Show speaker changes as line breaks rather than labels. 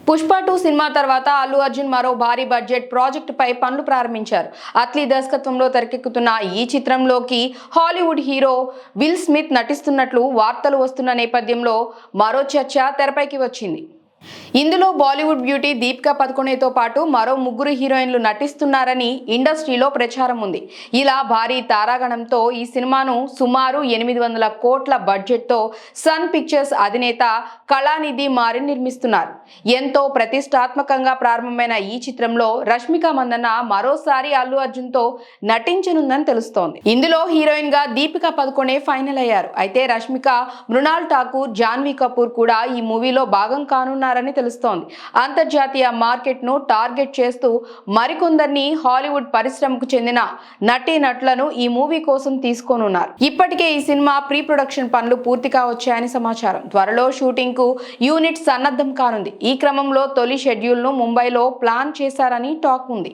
Pushpa 2 cinema తర్వాత అల్లు అర్జున్ మరో భారీ బడ్జెట్ ప్రాజెక్ట్ పై పనులు ప్రారంభించారు. అట్లీ దర్శకత్వంలో తెరకెక్కుతున్న ఈ చిత్రంలోకి హాలీవుడ్ హీరో విల్ స్మిత్ నటిస్తున్నట్లు వార్తలు వస్తున్న నేపథ్యంలో మరో చర్చ తెరపైకి వచ్చింది. ఇందులో బాలీవుడ్ బ్యూటీ దీపికా పదుకొణేతో పాటు మరో ముగ్గురు హీరోయిన్లు నటిస్తున్నారని ఇండస్ట్రీలో ప్రచారం ఉంది. ఇలా భారీ తారాగణంతో ఈ సినిమాను సుమారు 800 కోట్ల బడ్జెట్తో సన్ పిక్చర్స్ అధినేత కళానిధి మారిన్ నిర్మిస్తున్నారు. ఎంతో ప్రతిష్టాత్మకంగా ప్రారంభమైన ఈ చిత్రంలో రష్మిక మందన్న మరోసారి అల్లు అర్జున్తో నటించనుందని తెలుస్తోంది. ఇందులో హీరోయిన్ గా దీపికా పదుకొణే ఫైనల్ అయ్యారు. అయితే రష్మిక, మృణాల్ ఠాకూర్, జాన్వీ కపూర్ కూడా ఈ మూవీలో భాగం కానున్నారని తెలుస్తోంది. అంతర్జాతీయ మార్కెట్ ను టార్గెట్ చేస్తూ మరికొందరిని హాలీవుడ్ పరిశ్రమకు చెందిన నటీనటులను ఈ మూవీ కోసం తీసుకోనున్నారు. ఇప్పటికే ఈ సినిమా ప్రీ ప్రొడక్షన్ పనులు పూర్తిగా వచ్చాయని సమాచారం. త్వరలో షూటింగ్ కు యూనిట్ సన్నద్ధం కానుంది. ఈ క్రమంలో తొలి షెడ్యూల్ ను ముంబైలో ప్లాన్ చేశారని టాక్ ఉంది.